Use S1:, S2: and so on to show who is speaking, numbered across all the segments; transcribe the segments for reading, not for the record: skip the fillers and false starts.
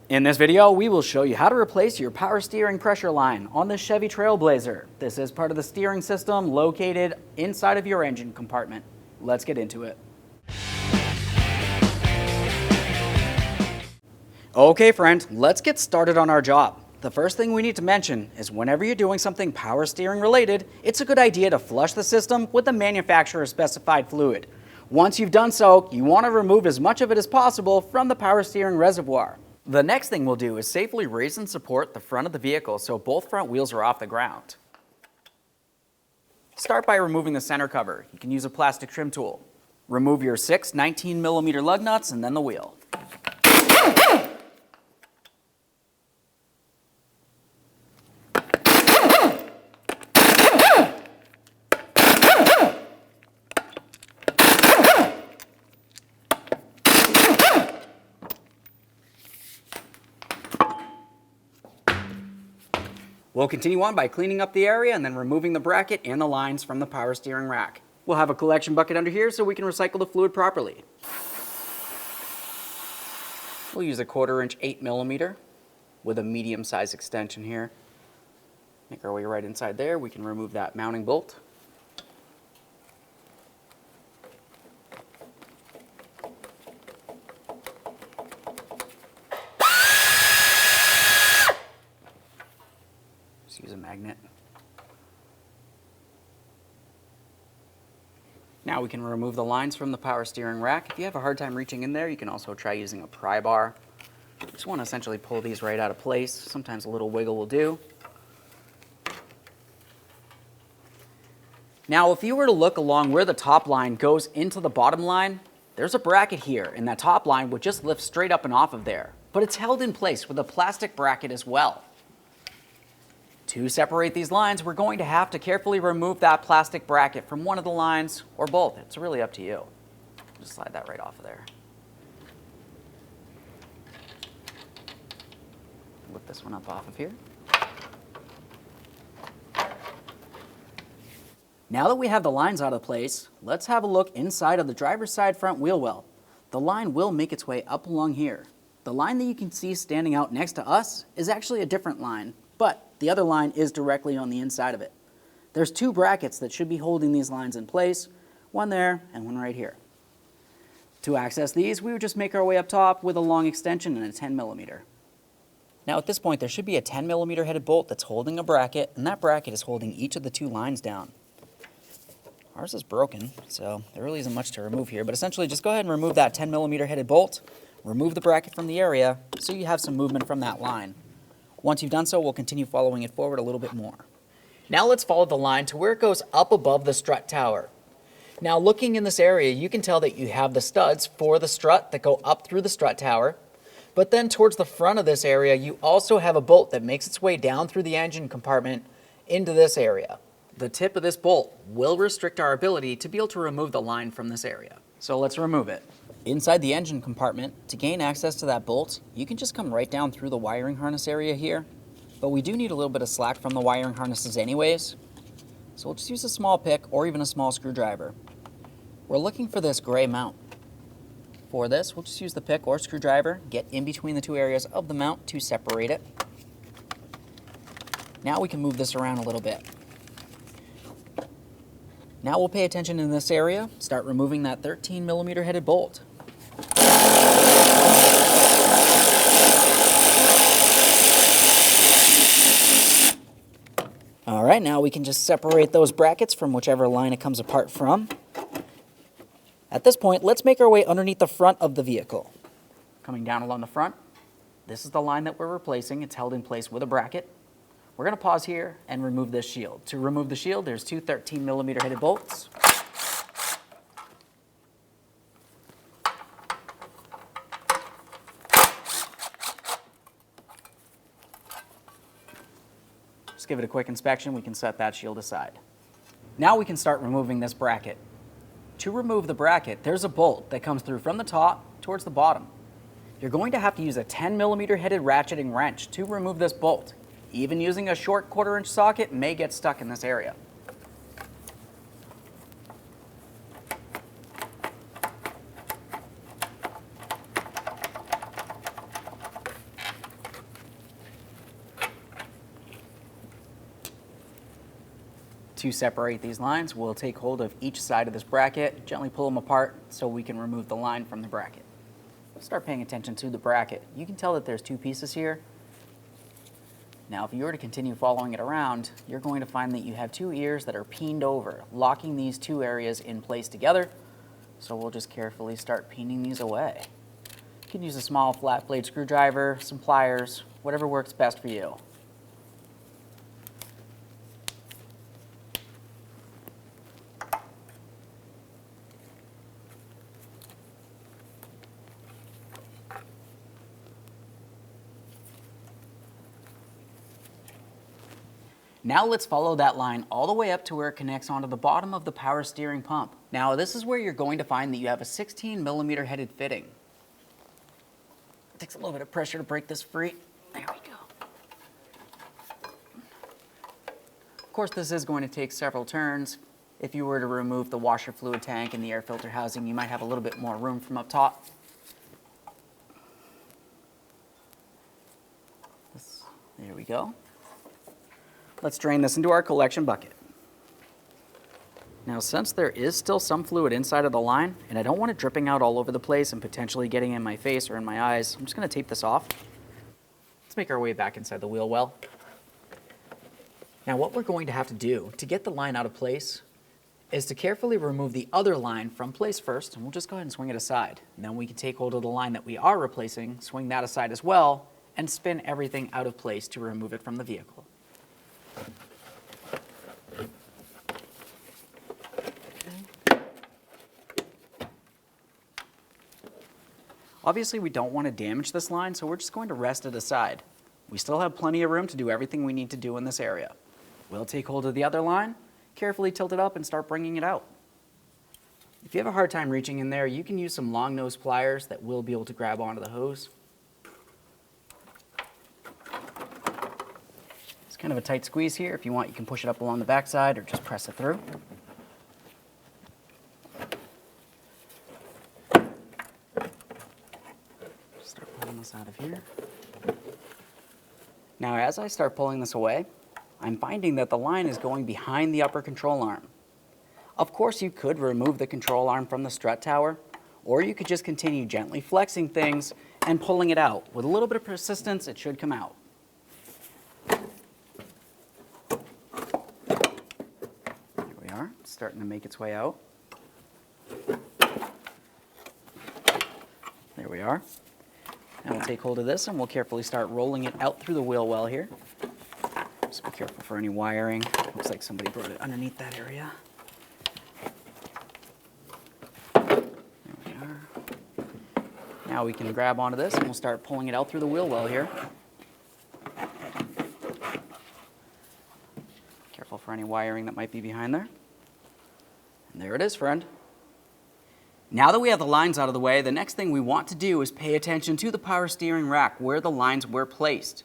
S1: In this video, we will show you how to replace your power steering pressure line on the Chevy Trailblazer. This is part of the steering system located inside of your engine compartment. Let's get into it. Okay friends, let's get started on our job. The first thing we need to mention is whenever you're doing something power steering related, it's a good idea to flush the system with the manufacturer specified fluid. Once you've done so, you want to remove as much of it as possible from the power steering reservoir. The next thing we'll do is safely raise and support the front of the vehicle so both front wheels are off the ground. Start by removing the center cover. You can use a plastic trim tool. Remove your 6 19mm lug nuts and then the wheel. We'll continue on by cleaning up the area and then removing the bracket and the lines from the power steering rack. We'll have a collection bucket under here so we can recycle the fluid properly. We'll use a 1/4 inch 8mm with a medium size extension here. Make our way right inside there. We can remove that mounting bolt. Use a magnet. Now we can remove the lines from the power steering rack. If you have a hard time reaching in there, you can also try using a pry bar. Just want to essentially pull these right out of place. Sometimes a little wiggle will do. Now if you were to look along where the top line goes into the bottom line, there's a bracket here, and that top line would just lift straight up and off of there. But it's held in place with a plastic bracket as well. To separate these lines, we're going to have to carefully remove that plastic bracket from one of the lines or both. It's really up to you. Just slide that right off of there. Lift this one up off of here. Now that we have the lines out of place, let's have a look inside of the driver's side front wheel well. The line will make its way up along here. The line that you can see standing out next to us is actually a different line, but the other line is directly on the inside of it. There's 2 brackets that should be holding these lines in place, one there and one right here. To access these, we would just make our way up top with a long extension and a 10mm. Now at this point, there should be a 10mm headed bolt that's holding a bracket, and that bracket is holding each of the 2 lines down. Ours is broken, so there really isn't much to remove here, but essentially just go ahead and remove that 10mm headed bolt, remove the bracket from the area, so you have some movement from that line. Once you've done so, we'll continue following it forward a little bit more. Now let's follow the line to where it goes up above the strut tower. Now looking in this area, you can tell that you have the studs for the strut that go up through the strut tower, but then towards the front of this area, you also have a bolt that makes its way down through the engine compartment into this area. The tip of this bolt will restrict our ability to be able to remove the line from this area. So let's remove it. Inside the engine compartment, to gain access to that bolt, you can just come right down through the wiring harness area here, but we do need a little bit of slack from the wiring harnesses anyways, so we'll just use a small pick or even a small screwdriver. We're looking for this gray mount. For this, we'll just use the pick or screwdriver, get in between the 2 areas of the mount to separate it. Now we can move this around a little bit. Now we'll pay attention in this area, start removing that 13mm headed bolt. All right, now we can just separate those brackets from whichever line it comes apart from. At this point, let's make our way underneath the front of the vehicle. Coming down along the front, this is the line that we're replacing. It's held in place with a bracket. We're going to pause here and remove this shield. To remove the shield, there's 2 13mm headed bolts. Just give it a quick inspection. We can set that shield aside. Now we can start removing this bracket. To remove the bracket, there's a bolt that comes through from the top towards the bottom. You're going to have to use a 10mm headed ratcheting wrench to remove this bolt. Even using a short 1/4 inch socket may get stuck in this area. To separate these lines, we'll take hold of each side of this bracket, gently pull them apart so we can remove the line from the bracket. Start paying attention to the bracket. You can tell that there's two pieces here. Now, if you were to continue following it around, you're going to find that you have two ears that are peened over, locking these two areas in place together. So we'll just carefully start peening these away. You can use a small flat blade screwdriver, some pliers, whatever works best for you. Now let's follow that line all the way up to where it connects onto the bottom of the power steering pump. Now this is where you're going to find that you have a 16mm headed fitting. It takes a little bit of pressure to break this free. There we go. Of course, this is going to take several turns. If you were to remove the washer fluid tank and the air filter housing, you might have a little bit more room from up top. There we go. Let's drain this into our collection bucket. Now, since there is still some fluid inside of the line, and I don't want it dripping out all over the place and potentially getting in my face or in my eyes, I'm just going to tape this off. Let's make our way back inside the wheel well. Now, what we're going to have to do to get the line out of place is to carefully remove the other line from place first, and we'll just go ahead and swing it aside. And then we can take hold of the line that we are replacing, swing that aside as well, and spin everything out of place to remove it from the vehicle. Obviously, we don't want to damage this line, so we're just going to rest it aside. We still have plenty of room to do everything we need to do in this area. We'll take hold of the other line, carefully tilt it up, and start bringing it out. If you have a hard time reaching in there, you can use some long nose pliers that will be able to grab onto the hose. It's kind of a tight squeeze here. If you want, you can push it up along the backside or just press it through. This out of here. Now, as I start pulling this away, I'm finding that the line is going behind the upper control arm. Of course, you could remove the control arm from the strut tower, or you could just continue gently flexing things and pulling it out. With a little bit of persistence, it should come out. Here we are, it's starting to make its way out. There we are. Now we'll take hold of this and we'll carefully start rolling it out through the wheel well here. Just be careful for any wiring. Looks like somebody brought it underneath that area. There we are. Now we can grab onto this and we'll start pulling it out through the wheel well here. Careful for any wiring that might be behind there. And there it is, friend. Now that we have the lines out of the way, the next thing we want to do is pay attention to the power steering rack where the lines were placed.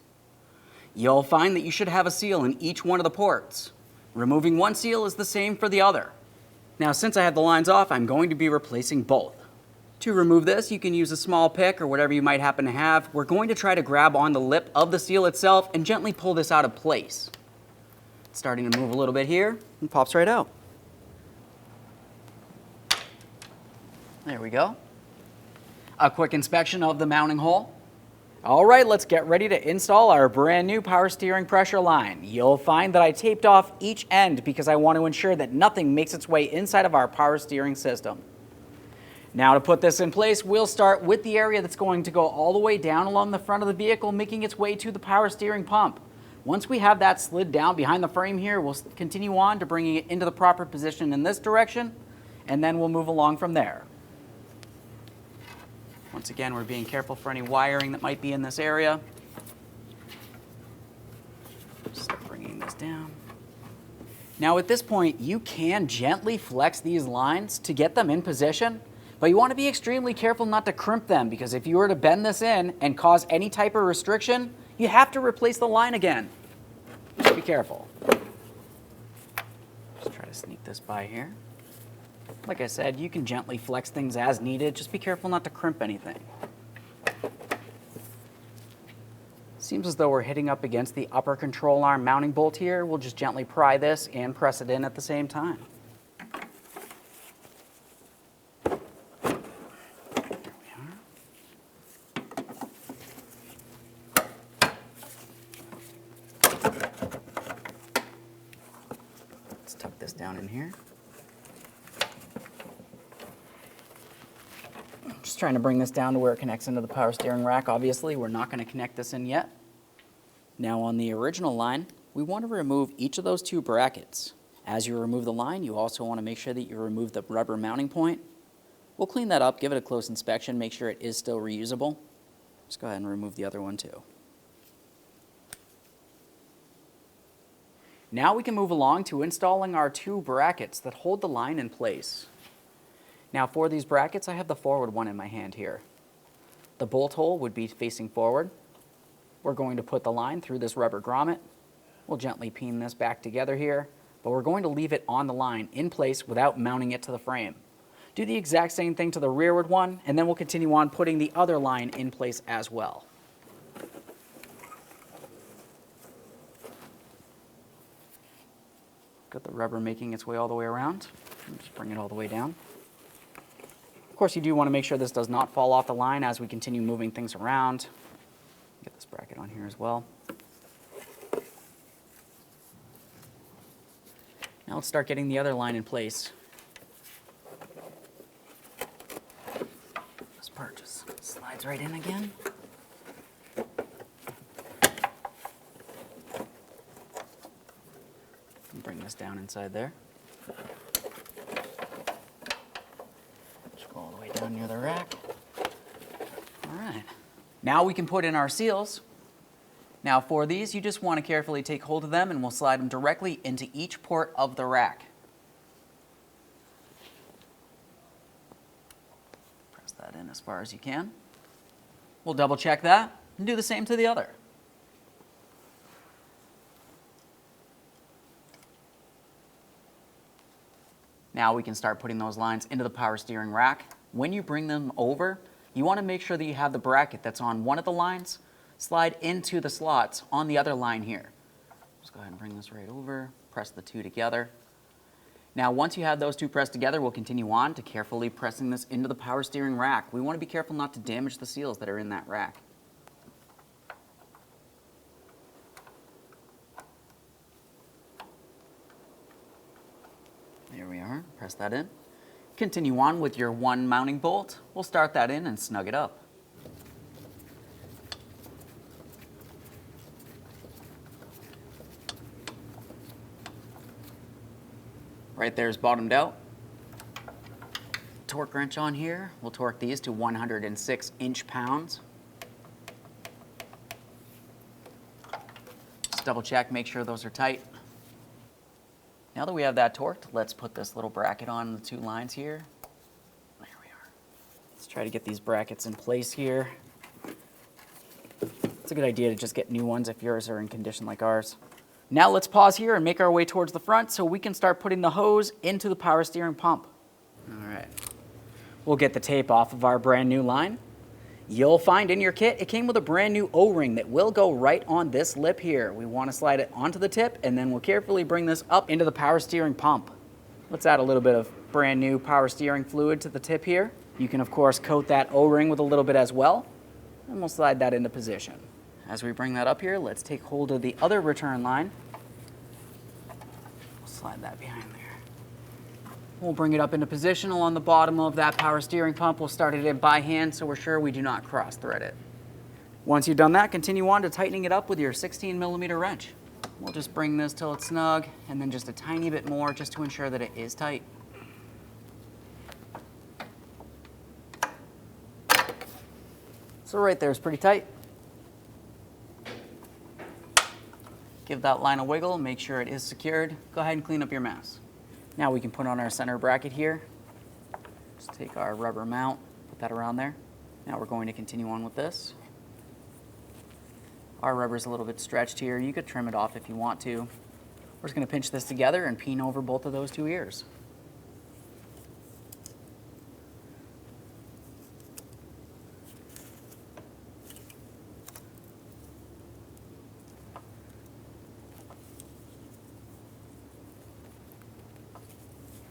S1: You'll find that you should have a seal in each one of the ports. Removing one seal is the same for the other. Now, since I have the lines off, I'm going to be replacing both. To remove this, you can use a small pick or whatever you might happen to have. We're going to try to grab on the lip of the seal itself and gently pull this out of place. It's starting to move a little bit here and pops right out. There we go. A quick inspection of the mounting hole. All right, let's get ready to install our brand new power steering pressure line. You'll find that I taped off each end because I want to ensure that nothing makes its way inside of our power steering system. Now to put this in place, we'll start with the area that's going to go all the way down along the front of the vehicle, making its way to the power steering pump. Once we have that slid down behind the frame here, we'll continue on to bringing it into the proper position in this direction, and then we'll move along from there. Once again, we're being careful for any wiring that might be in this area. Start bringing this down. Now at this point, you can gently flex these lines to get them in position, but you want to be extremely careful not to crimp them, because if you were to bend this in and cause any type of restriction, you have to replace the line again. Just be careful. Just try to sneak this by here. Like I said, you can gently flex things as needed. Just be careful not to crimp anything. Seems as though we're hitting up against the upper control arm mounting bolt here. We'll just gently pry this and press it in at the same time. There we are. Let's tuck this down in here. Just trying to bring this down to where it connects into the power steering rack. Obviously, we're not going to connect this in yet. Now on the original line, we want to remove each of those two brackets. As you remove the line, you also want to make sure that you remove the rubber mounting point. We'll clean that up, give it a close inspection, make sure it is still reusable. Just go ahead and remove the other one too. Now we can move along to installing our two brackets that hold the line in place. Now for these brackets, I have the forward one in my hand here. The bolt hole would be facing forward. We're going to put the line through this rubber grommet. We'll gently pin this back together here, but we're going to leave it on the line in place without mounting it to the frame. Do the exact same thing to the rearward one, and then we'll continue on putting the other line in place as well. Got the rubber making its way all the way around. Just bring it all the way down. Of course, you do want to make sure this does not fall off the line as we continue moving things around. Get this bracket on here as well. Now let's start getting the other line in place. This part just slides right in again. And bring this down inside there. Just go all the way down near the rack. All right. Now we can put in our seals. Now for these, you just want to carefully take hold of them and we'll slide them directly into each port of the rack. Press that in as far as you can. We'll double check that and do the same to the other. Now we can start putting those lines into the power steering rack. When you bring them over, you want to make sure that you have the bracket that's on one of the lines slide into the slots on the other line here. Just go ahead and bring this right over, press the two together. Now once you have those two pressed together, we'll continue on to carefully pressing this into the power steering rack. We want to be careful not to damage the seals that are in that rack. There we are, press that in. Continue on with your one mounting bolt. We'll start that in and snug it up. Right there is bottomed out. Torque wrench on here. We'll torque these to 106 inch-pounds. Just double check, make sure those are tight. Now that we have that torqued, let's put this little bracket on the two lines here. There we are. Let's try to get these brackets in place here. It's a good idea to just get new ones if yours are in condition like ours. Now let's pause here and make our way towards the front so we can start putting the hose into the power steering pump. All right. We'll get the tape off of our brand new line. You'll find in your kit, it came with a brand new O-ring that will go right on this lip here. We want to slide it onto the tip and then we'll carefully bring this up into the power steering pump. Let's add a little bit of brand new power steering fluid to the tip here. You can of course coat that O-ring with a little bit as well, and we'll slide that into position. As we bring that up here, let's take hold of the other return line. We'll slide that behind there. We'll bring it up into position along the bottom of that power steering pump. We'll start it in by hand so we're sure we do not cross thread it. Once you've done that, continue on to tightening it up with your 16mm wrench. We'll just bring this till it's snug and then just a tiny bit more just to ensure that it is tight. So right there is pretty tight. Give that line a wiggle, make sure it is secured. Go ahead and clean up your mess. Now we can put on our center bracket here. Just take our rubber mount, put that around there. Now we're going to continue on with this. Our rubber's a little bit stretched here. You could trim it off if you want to. We're just going to pinch this together and peen over both of those two ears.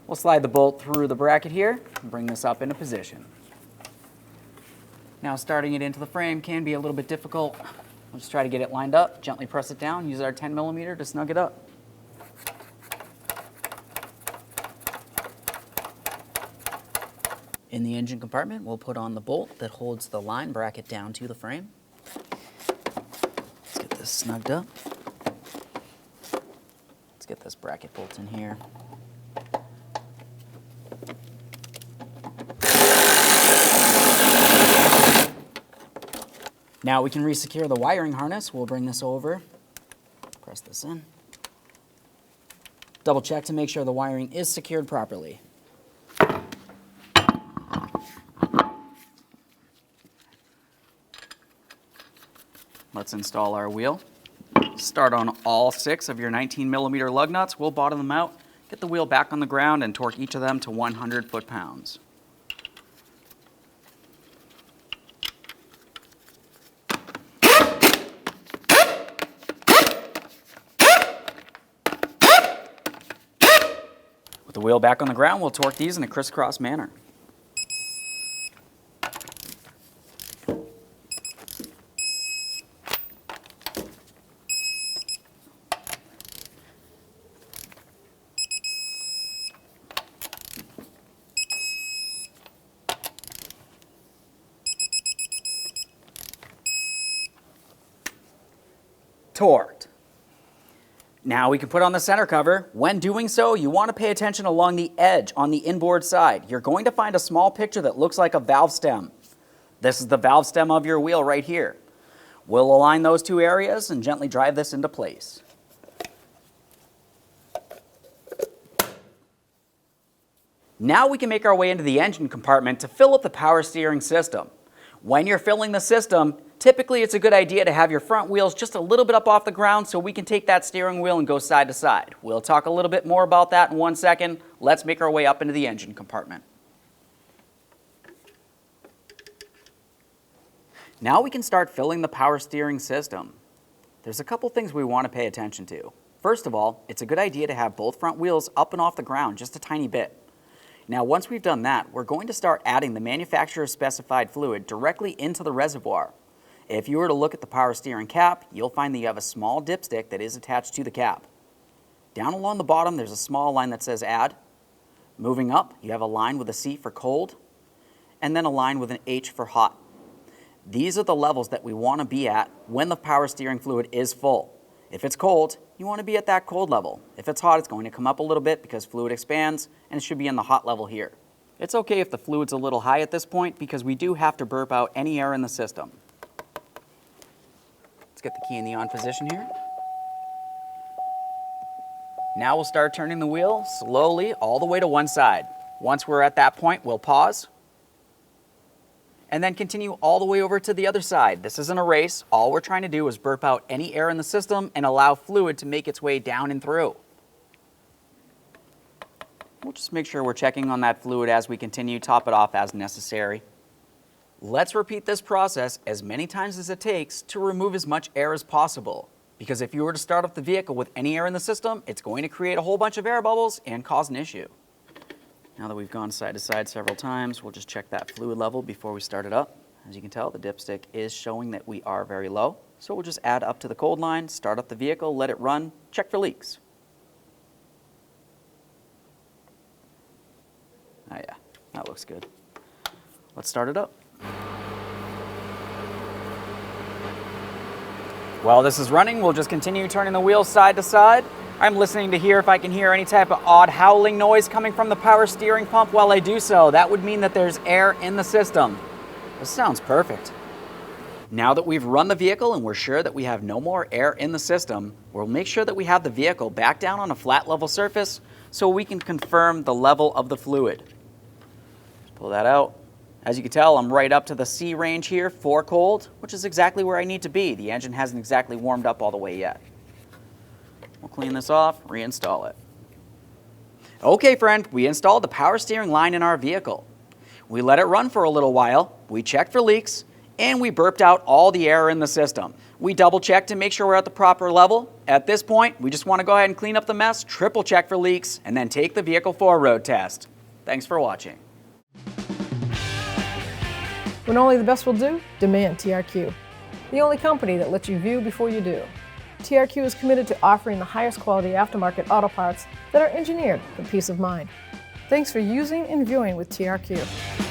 S1: We'll slide the bolt through the bracket here and bring this up into position. Now starting it into the frame can be a little bit difficult. We'll just try to get it lined up, gently press it down, use our 10mm to snug it up. In the engine compartment, we'll put on the bolt that holds the line bracket down to the frame. Let's get this snugged up. Let's get this bracket bolt in here. Now we can resecure the wiring harness. We'll bring this over, press this in. Double check to make sure the wiring is secured properly. Let's install our wheel. Start on all 6 of your 19mm lug nuts. We'll bottom them out, get the wheel back on the ground, and torque each of them to 100 foot-pounds. With the wheel back on the ground, we'll torque these in a crisscross manner. Torqued. Now we can put on the center cover. When doing so, you want to pay attention along the edge on the inboard side. You're going to find a small picture that looks like a valve stem. This is the valve stem of your wheel right here. We'll align those 2 areas and gently drive this into place. Now we can make our way into the engine compartment to fill up the power steering system. When you're filling the system, typically it's a good idea to have your front wheels just a little bit up off the ground so we can take that steering wheel and go side to side. We'll talk a little bit more about that in 1 second. Let's make our way up into the engine compartment. Now we can start filling the power steering system. There's a couple things we want to pay attention to. First of all, it's a good idea to have both front wheels up and off the ground just a tiny bit. Now once we've done that, we're going to start adding the manufacturer's specified fluid directly into the reservoir. If you were to look at the power steering cap, you'll find that you have a small dipstick that is attached to the cap. Down along the bottom, there's a small line that says add. Moving up, you have a line with a C for cold, and then a line with an H for hot. These are the levels that we want to be at when the power steering fluid is full. If it's cold, you want to be at that cold level. If it's hot, it's going to come up a little bit because fluid expands, and it should be in the hot level here. It's okay if the fluid's a little high at this point because we do have to burp out any air in the system. Let's get the key in the on position here. Now we'll start turning the wheel slowly all the way to one side. Once we're at that point, we'll pause and then continue all the way over to the other side. This isn't a race. All we're trying to do is burp out any air in the system and allow fluid to make its way down and through. We'll just make sure we're checking on that fluid as we continue, top it off as necessary. Let's repeat this process as many times as it takes to remove as much air as possible. Because if you were to start up the vehicle with any air in the system, it's going to create a whole bunch of air bubbles and cause an issue. Now that we've gone side to side several times, we'll just check that fluid level before we start it up. As you can tell, the dipstick is showing that we are very low. So we'll just add up to the cold line, start up the vehicle, let it run, check for leaks. Oh yeah, that looks good. Let's start it up. While this is running, we'll just continue turning the wheel side to side. I'm listening to hear if I can hear any type of odd howling noise coming from the power steering pump while I do so. That would mean that there's air in the system. This sounds perfect. Now that we've run the vehicle and we're sure that we have no more air in the system, we'll make sure that we have the vehicle back down on a flat level surface so we can confirm the level of the fluid. Just pull that out. As you can tell, I'm right up to the C range here for cold, which is exactly where I need to be. The engine hasn't exactly warmed up all the way yet. We'll clean this off, reinstall it. Okay, friend, we installed the power steering line in our vehicle. We let it run for a little while, we checked for leaks, and we burped out all the air in the system. We double checked to make sure we're at the proper level. At this point, we just want to go ahead and clean up the mess, triple check for leaks, and then take the vehicle for a road test. Thanks for watching.
S2: When only the best will do, demand TRQ. The only company that lets you view before you do. TRQ is committed to offering the highest quality aftermarket auto parts that are engineered for peace of mind. Thanks for using and viewing with TRQ.